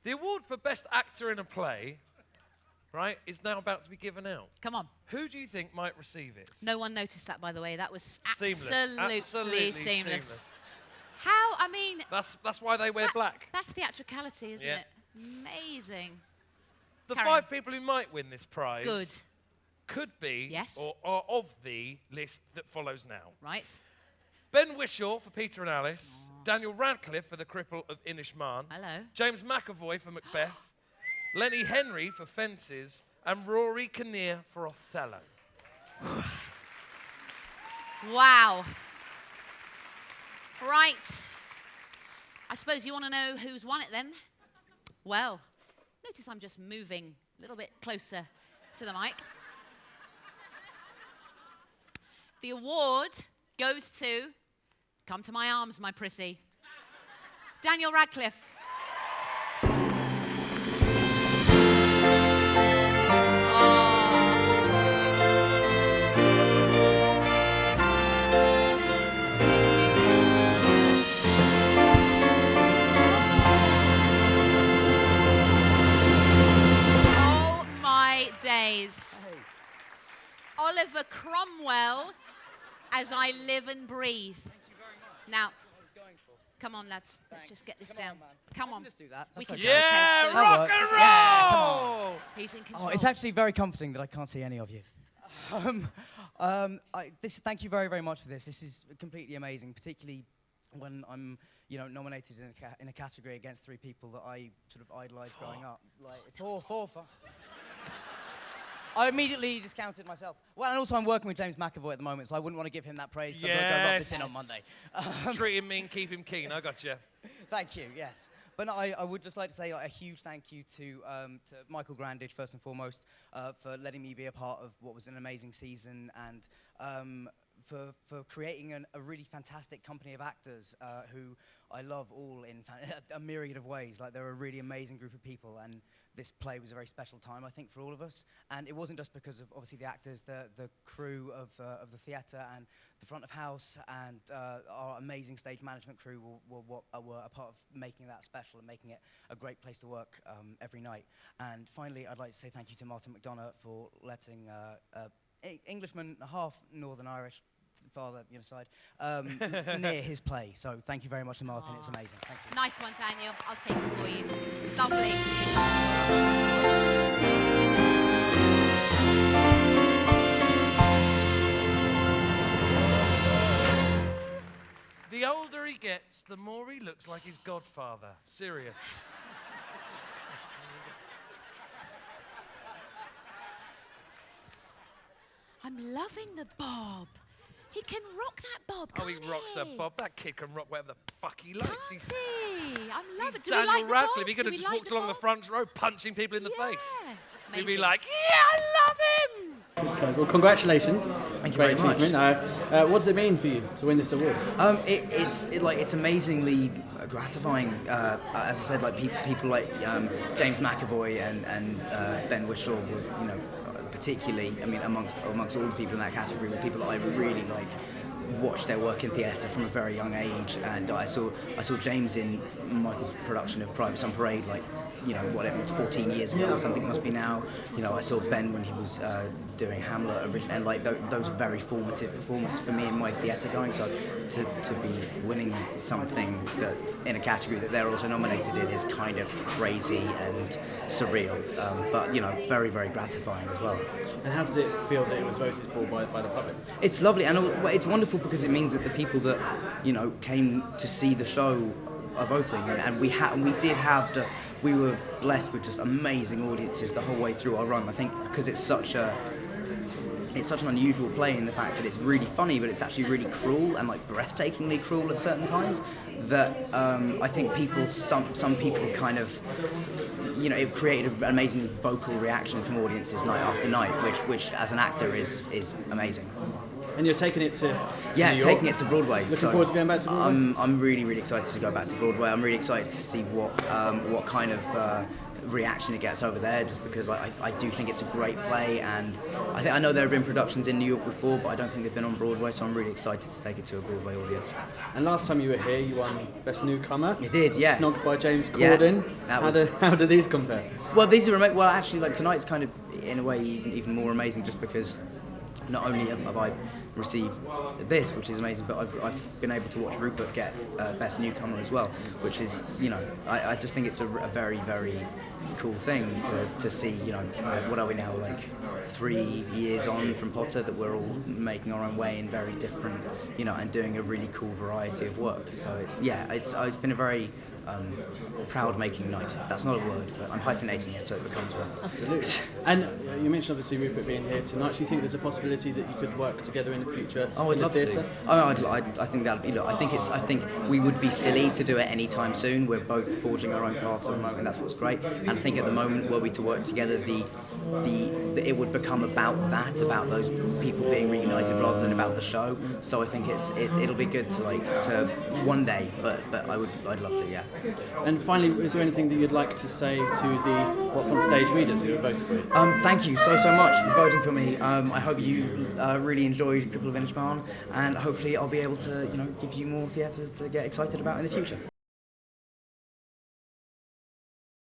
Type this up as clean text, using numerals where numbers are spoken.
The award for Best Actor in a Play, right, is now about to be given out. Come on. Who do you think might receive it? No one noticed that, by the way. That was Seamless. absolutely seamless. Seamless. How, I mean... That's why they wear black. That's theatricality, isn't it? Amazing. The Carry 5 on. people who might win this prize could be, Yes. or are of the list that follows now. Right. Ben Whishaw for Peter and Alice, Daniel Radcliffe for The Cripple of Inishmaan, Hello. James McAvoy for Macbeth, Lenny Henry for Fences, and Rory Kinnear for Othello. Wow. Right. I suppose you want to know who's won it then? Well, notice I'm just moving a little bit closer to the mic. The award goes to, come to my arms, my pretty, Daniel Radcliffe. Days. Oliver Cromwell, as I live and breathe. Thank you very much. Now, That's what I was going for. come on, lads. Let's just get this down. Come on. Let's do that. We That's can okay. Yeah, okay. rock and roll! Yeah, come on. He's in control. Oh, it's actually very comforting that I can't see any of you. Thank you very, very much for this. This is completely amazing, particularly when I'm, nominated in a category against 3 people that I sort of idolized growing up. Like four. I immediately discounted myself. Well, and also I'm working with James McAvoy at the moment, so I wouldn't want to give him that praise. So I'm going to go rub this in on Monday. Treat him mean, keep him keen. I got you. Thank you, yes. But no, I would just like to say a huge thank you to Michael Grandage, first and foremost, for letting me be a part of what was an amazing season, and for creating a really fantastic company of actors who I love all in a myriad of ways. Like, they're a really amazing group of people, and this play was a very special time, I think, for all of us. And it wasn't just because of, obviously, the actors, the crew of the theatre and the front of house, and our amazing stage management crew were a part of making that special and making it a great place to work every night. And finally, I'd like to say thank you to Martin McDonagh for letting Englishman, half Northern Irish, father, side, near his play. So thank you very much to Martin. It's amazing. Thank you. Nice one, Daniel. I'll take it for you. Lovely. The older he gets, the more he looks like his godfather. Serious. I'm loving the bob. He can rock that bob, Oh, can't he rocks a bob. That kid can rock whatever the fuck he likes. Can't he? I'm loving He's it. Do we Daniel like the Radcliffe. bob? He could Do have we just like walked the along the bob? front row punching people in the face. He'd be Amazing. like, yeah, I love him! Well, congratulations. Thank you Great very much. achievement. What does it mean for you to win this award? It's amazingly gratifying. As I said, like people like James McAvoy and Ben Whishaw were, particularly, amongst all the people in that category, were people that I really watched their work in theatre from a very young age, and I saw James in Michael's production of Private Sun Parade, 14 years ago or something it must be now. I saw Ben when he was doing Hamlet originally, and those are very formative performances for me in my theatre going. So to be winning something that in a category that they're also nominated in is kind of crazy and surreal, but very, very gratifying as well. And how does it feel that it was voted for by the public? It's lovely, and it's wonderful because it means that the people that came to see the show are voting, and we were blessed with just amazing audiences the whole way through our run. I think because it's such an unusual play in the fact that it's really funny, but it's actually really cruel and breathtakingly cruel at certain times. That I think some people kind of, it created an amazing vocal reaction from audiences night after night, which as an actor is amazing. And you're taking it to New York? Taking it to Broadway. Looking forward to going back to Broadway? I'm really, really excited to go back to Broadway. I'm really excited to see what kind of reaction it gets over there, just because I do think it's a great play, and I know there have been productions in New York before, but I don't think they've been on Broadway, so I'm really excited to take it to a Broadway audience. And last time you were here, you won Best Newcomer. You did, yeah. Snogged by James Yeah, Corden. that How do these compare? Well, these are well, actually, like tonight's kind of in a way even more amazing, just because not only have I received this, which is amazing, but I've been able to watch Rupert get Best Newcomer as well, which is, I just think it's a very, very cool thing to see. What are we now, like 3 years on from Potter, that we're all making our own way in very different, and doing a really cool variety of work. So it's been a very proud-making night. That's not a word, but I'm hyphenating it so it becomes one. Absolutely. And you mentioned obviously Rupert being here tonight. Do you think there's a possibility that you could work together in the future? Oh, I'd in the love theatre? to. I think that'd be. Look, I think we would be silly to do it anytime soon. We're both forging our own paths at the moment. That's what's great. And I think at the moment, were we to work together, it would become about those people being reunited rather than about the show. So I think it'll be good to one day. But I'd love to. Yeah. And finally, is there anything that you'd like to say to the What's on Stage readers who have voted for you? Thank you so much for voting for me. I hope you really enjoyed Cripple of Inishmaan, and hopefully I'll be able to give you more theatre to get excited about in the future.